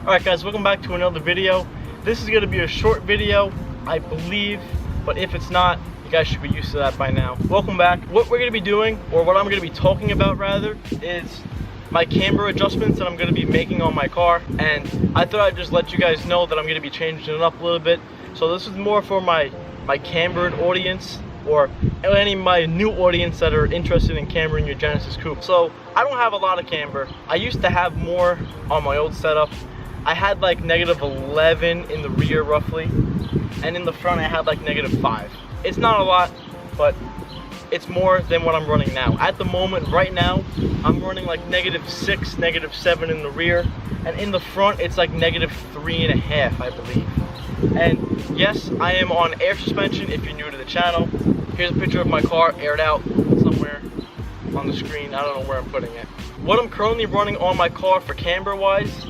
Alright guys, welcome back to another video. This is going to be a short video, I believe, but if it's not, you guys should be used to that by now. Welcome back. What we're going to be doing, or what I'm going to be talking about rather, is my camber adjustments that I'm going to be making on my car. And I thought I'd just let you guys know that I'm going to be changing it up a little bit. So this is more for my cambered audience, or any of my new audience that are interested in cambering your Genesis coupe. So I don't have a lot of camber. I used to have more on my old setup. I had like -11 in the rear roughly, and in the front I had like -5. It's not a lot, but it's more than what I'm running now. At the moment, right now, I'm running like -6, -7 in the rear, and in the front it's like -3.5, I believe. And yes, I am on air suspension if you're new to the channel. Here's a picture of my car aired out somewhere on the screen. I don't know where I'm putting it. What I'm currently running on my car for camber wise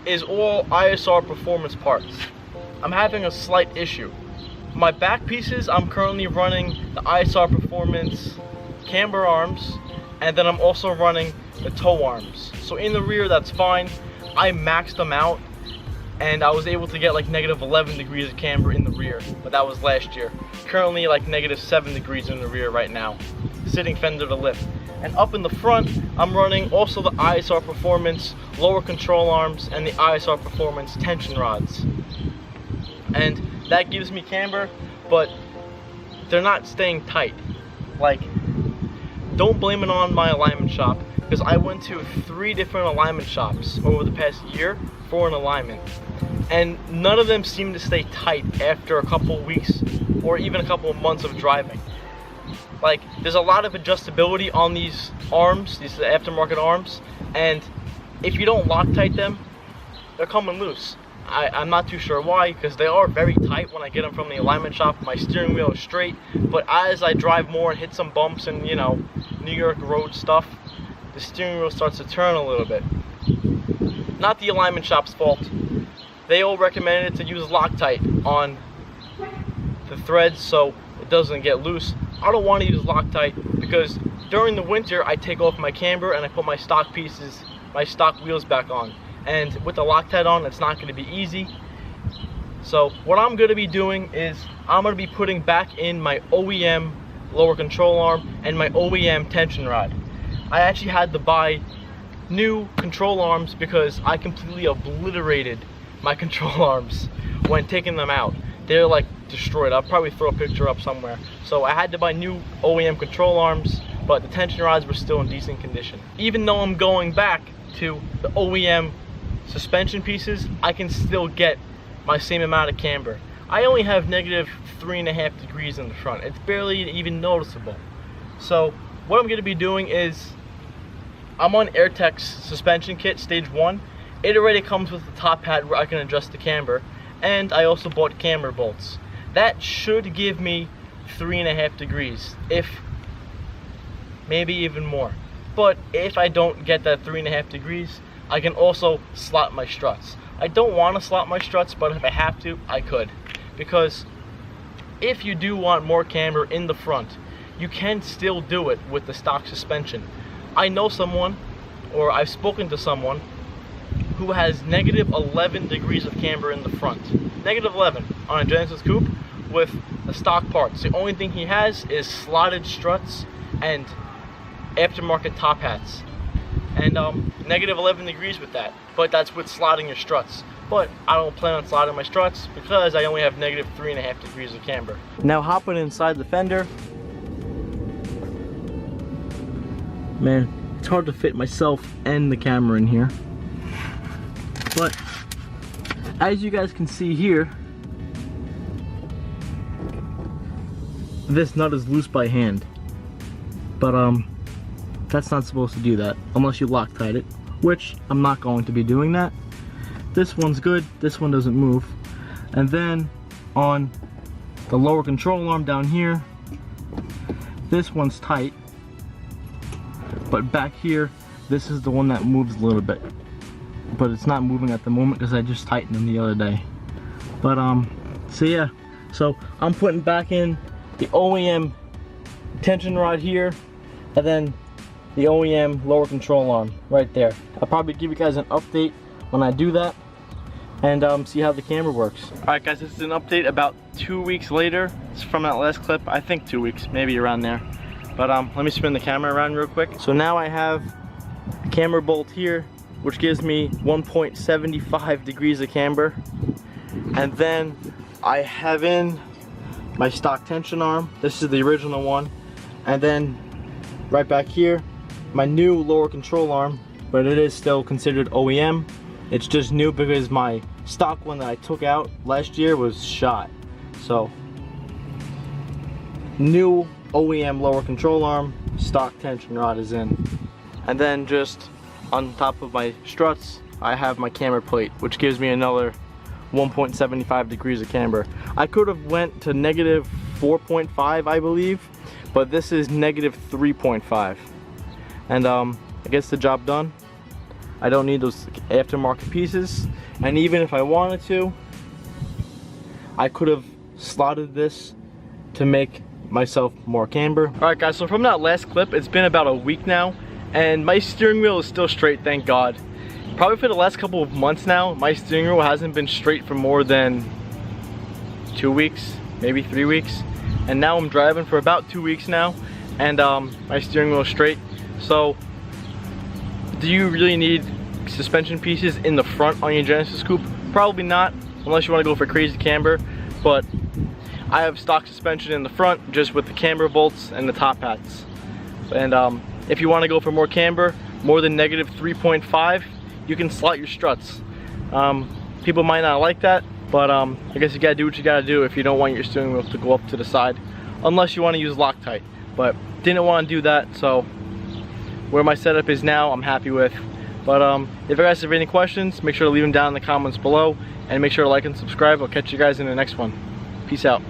is all ISR performance parts. I'm having a slight issue. My back pieces, I'm currently running the ISR performance camber arms, and then I'm also running the toe arms. So in the rear, that's fine. I maxed them out, and I was able to get like -11 degrees of camber in the rear, but that was last year. Currently like -7 degrees in the rear right now, sitting fender to lift. And up in the front, I'm running also the ISR Performance lower control arms and the ISR Performance tension rods. And that gives me camber, but they're not staying tight. Like, don't blame it on my alignment shop, because I went to 3 different alignment shops over the past year for an alignment, and none of them seem to stay tight after a couple weeks or even a couple of months of driving. Like, there's a lot of adjustability on these arms, these aftermarket arms, and if you don't Loctite them, they're coming loose. I'm not too sure why, because they are very tight when I get them from the alignment shop. My steering wheel is straight, but as I drive more and hit some bumps and, you know, New York road stuff, the steering wheel starts to turn a little bit. Not the alignment shop's fault. They all recommended to use Loctite on the threads so it doesn't get loose. I don't want to use Loctite because during the winter I take off my camber and I put my stock pieces, my stock wheels back on. And with the Loctite on, it's not going to be easy. So what I'm going to be doing is I'm going to be putting back in my OEM lower control arm and my OEM tension rod. I actually had to buy new control arms because I completely obliterated my control arms when taking them out. They're like destroyed. I'll probably throw a picture up somewhere. So I had to buy new OEM control arms, but the tension rods were still in decent condition. Even though I'm going back to the OEM suspension pieces, I can still get my same amount of camber. I only have -3.5 degrees in the front. It's barely even noticeable. So what I'm going to be doing is I'm on AirTech's suspension kit stage 1. It already comes with the top hat where I can adjust the camber, and I also bought camber bolts. That should give me 3.5 degrees, if maybe even more. But if I don't get that 3.5 degrees, I can also slot my struts. I don't want to slot my struts, but if I have to, I could. Because if you do want more camber in the front, you can still do it with the stock suspension. I know someone, or I've spoken to someone, who has -11 degrees of camber in the front. -11 on a Genesis coupe with the stock parts. The only thing he has is slotted struts and aftermarket top hats. And -11 degrees with that. But that's with slotting your struts. But I don't plan on slotting my struts because I only have -3.5 degrees of camber. Now hopping inside the fender. Man, it's hard to fit myself and the camera in here. But as you guys can see here, this nut is loose by hand. But that's not supposed to do that unless you Loctite it, which I'm not going to be doing that. This one's good, this one doesn't move. And then on the lower control arm down here, this one's tight, but back here, this is the one that moves a little bit. But it's not moving at the moment because I just tightened them the other day. But so yeah, so I'm putting back in the OEM tension rod here, and then the OEM lower control arm right there. I'll probably give you guys an update when I do that. and see how the camera works. Alright guys, this is an update about 2 weeks later. It's from that last clip. I think 2 weeks, maybe around there. But let me spin the camera around real quick. So now I have a camber bolt here, which gives me 1.75 degrees of camber. And then I have in my stock tension arm. This is the original one. And then right back here, my new lower control arm, but it is still considered OEM. It's just new because my stock one that I took out last year was shot. So, new OEM lower control arm, stock tension rod is in. And then just on top of my struts, I have my camber plate, which gives me another 1.75 degrees of camber. I could have went to negative 4.5, I believe, but this is negative 3.5. And I gets the job done. I don't need those aftermarket pieces, and even if I wanted to, I could have slotted this to make myself more camber. Alright guys, so from that last clip, it's been about a week now, and my steering wheel is still straight, thank God. Probably for the last couple of months now, my steering wheel hasn't been straight for more than 2 weeks, maybe 3 weeks. And now I'm driving for about 2 weeks now, and my steering wheel is straight. So, do you really need suspension pieces in the front on your Genesis Coupe? Probably not, unless you want to go for crazy camber. But I have stock suspension in the front, just with the camber bolts and the top hats. And if you want to go for more camber, more than negative 3.5, you can slot your struts. People might not like that, but I guess you gotta do what you gotta do if you don't want your steering wheel to go up to the side, unless you want to use Loctite. But didn't want to do that, so where my setup is now, I'm happy with. But if you guys have any questions, make sure to leave them down in the comments below, and make sure to like and subscribe. I'll catch you guys in the next one. Peace out.